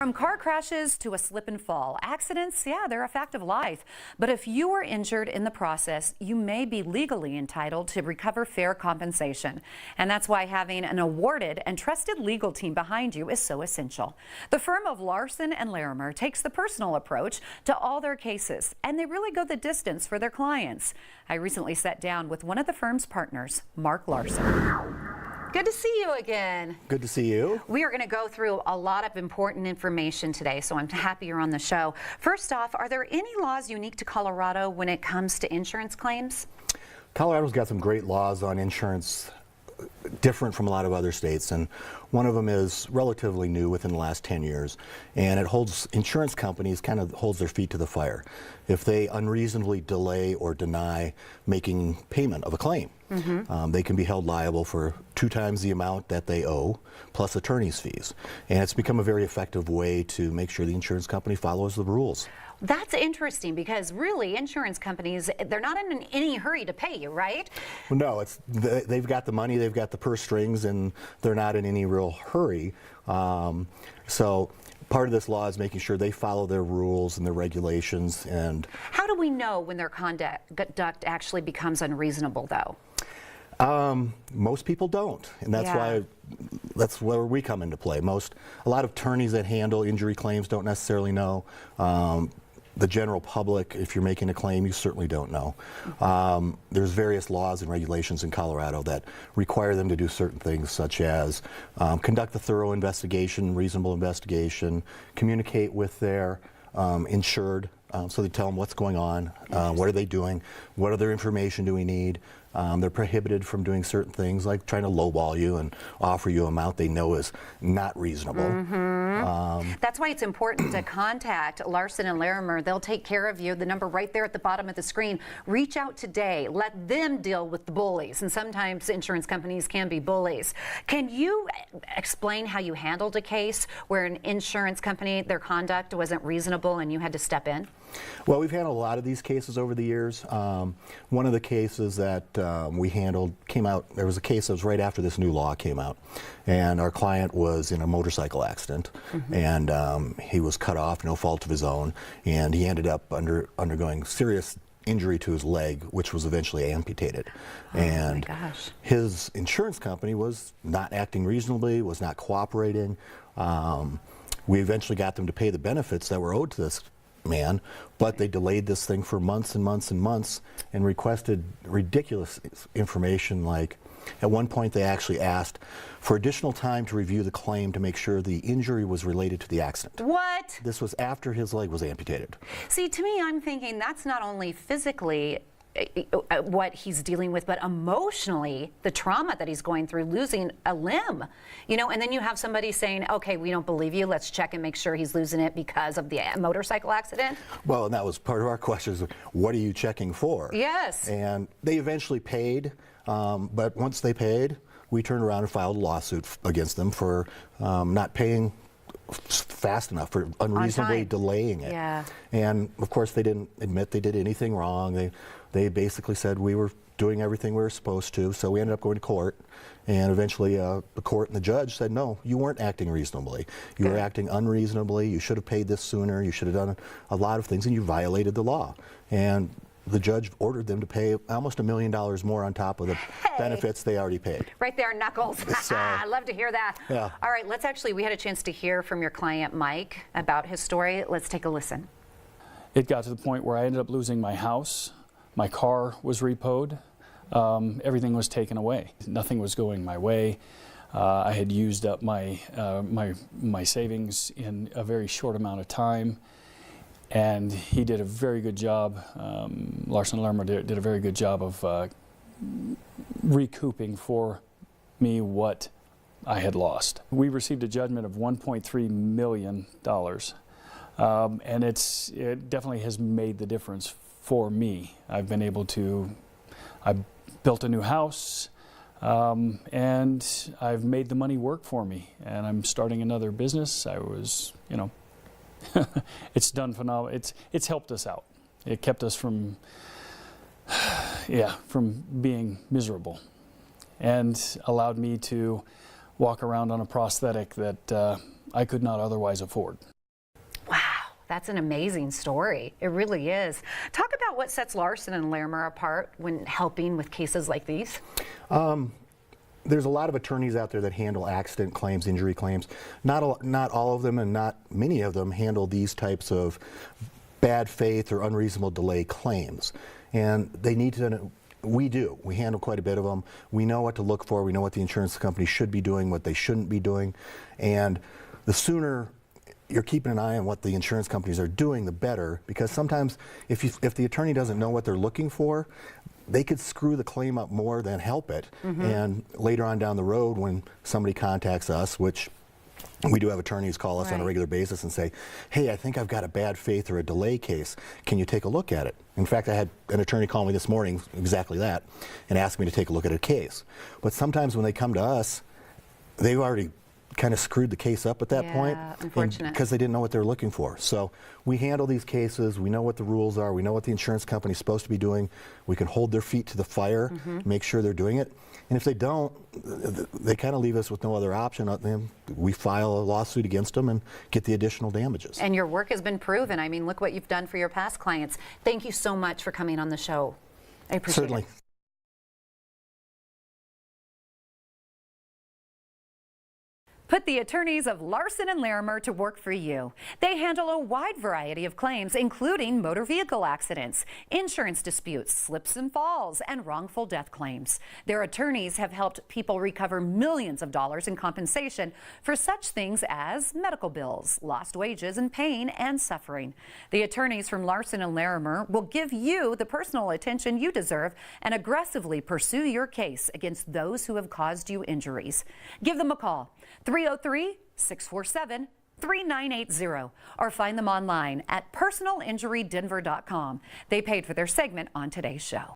From car crashes to a slip and fall, accidents, yeah, they're a fact of life. But if you were injured in the process, you may be legally entitled to recover fair compensation. And that's why having an awarded and trusted legal team behind you is so essential. The firm of Larson and Larimer takes the personal approach to all their cases, and they really go the distance for their clients. I recently sat down with one of the firm's partners, Mark Larson. Good to see you again. Good to see you. We are going to go through a lot of important information today, so I'm happy you're on the show. First off, are there any laws unique to Colorado when it comes to insurance claims? Colorado's got some great laws on insurance, different from a lot of other states, and one of them is relatively new within the last 10 years, and it holds insurance companies, kind of holds their feet to the fire if they unreasonably delay or deny making payment of a claim. They can be held liable for 2 times the amount that they owe, plus attorney's fees. And it's become a very effective way to make sure the insurance company follows the rules. That's interesting because really insurance companies, they're not in any hurry to pay you, right? Well, no, they've got the money, they've got the purse strings, and they're not in any real hurry. So part of this law is making sure they follow their rules and their regulations. And how do we know when their conduct actually becomes unreasonable, though? Most people don't, and that's where we come into play. A lot of attorneys that handle injury claims don't necessarily know. The general public, if you're making a claim, you certainly don't know. There's various laws and regulations in Colorado that require them to do certain things, such as conduct a thorough investigation, reasonable investigation, communicate with their insured, so they tell them what's going on, what are they doing, what other information do we need. They're prohibited from doing certain things like trying to lowball you and offer you an amount they know is not reasonable. That's why it's important to contact Larson and Larimer. They'll take care of you. The number right there at the bottom of the screen. Reach out today. Let them deal with the bullies. And sometimes insurance companies can be bullies. Can you explain how you handled a case where an insurance company, their conduct wasn't reasonable and you had to step in? Well, we've handled a lot of these cases over the years. One of the cases that we handled came out, there was a case that was right after this new law came out, and our client was in a motorcycle accident, and he was cut off, no fault of his own, and he ended up undergoing serious injury to his leg, which was eventually amputated. And his insurance company was not acting reasonably, was not cooperating. We eventually got them to pay the benefits that were owed to this man, but they delayed this thing for months and months and months and requested ridiculous information. Like at one point they actually asked for additional time to review the claim to make sure the injury was related to the accident. What? This was after his leg was amputated. See, to me, I'm thinking that's not only physically what he's dealing with, but emotionally, the trauma that he's going through, losing a limb, you know, and then you have somebody saying, okay, we don't believe you, let's check and make sure he's losing it because of the motorcycle accident. Well, and that was part of our questions, what are you checking for? Yes. And they eventually paid, but once they paid, we turned around and filed a lawsuit against them for not paying fast enough, for unreasonably delaying it. Yeah. And of course they didn't admit they did anything wrong. They basically said we were doing everything we were supposed to, so we ended up going to court, and eventually the court and the judge said, no, you weren't acting reasonably. You were acting unreasonably. You should have paid this sooner. You should have done a lot of things, and you violated the law. And the judge ordered them to pay almost $1 million more on top of the benefits they already paid. Right there, Knuckles. So, I love to hear that. Yeah. All right, we had a chance to hear from your client, Mike, about his story. Let's take a listen. It got to the point where I ended up losing my house. My car was repoed. Everything was taken away. Nothing was going my way. I had used up my savings in a very short amount of time. And he did a very good job, Larson Larimer did a very good job of recouping for me what I had lost. We received a judgment of $1.3 million, and it definitely has made the difference for me. I built a new house, and I've made the money work for me, and I'm starting another business. I was, you know, it's done phenomenal. It's helped us out. It kept us from being miserable, and allowed me to walk around on a prosthetic that I could not otherwise afford. Wow, that's an amazing story. It really is. Talk about what sets Larson and Larimer apart when helping with cases like these. There's a lot of attorneys out there that handle accident claims, injury claims. Not all of them and not many of them handle these types of bad faith or unreasonable delay claims. And they need to, we do. We handle quite a bit of them. We know what to look for. We know what the insurance company should be doing, what they shouldn't be doing. And the sooner you're keeping an eye on what the insurance companies are doing, the better, because sometimes if the attorney doesn't know what they're looking for, they could screw the claim up more than help it. And later on down the road, when somebody contacts us, which we do have attorneys call us on a regular basis and say, hey, I think I've got a bad faith or a delay case. Can you take a look at it? In fact, I had an attorney call me this morning, exactly that, and ask me to take a look at a case. But sometimes when they come to us, they've already kind of screwed the case up at that point, unfortunate. because they didn't know what they were looking for. So we handle these cases, we know what the rules are, we know what the insurance company is supposed to be doing, we can hold their feet to the fire, make sure they're doing it. And if they don't, they kind of leave us with no other option. We file a lawsuit against them and get the additional damages. And your work has been proven. I mean, look what you've done for your past clients. Thank you so much for coming on the show. I appreciate it. Certainly. Put the attorneys of Larson and Larimer to work for you. They handle a wide variety of claims, including motor vehicle accidents, insurance disputes, slips and falls, and wrongful death claims. Their attorneys have helped people recover millions of dollars in compensation for such things as medical bills, lost wages, and pain and suffering. The attorneys from Larson and Larimer will give you the personal attention you deserve and aggressively pursue your case against those who have caused you injuries. Give them a call. 303-647-3980, or find them online at personalinjurydenver.com. They paid for their segment on today's show.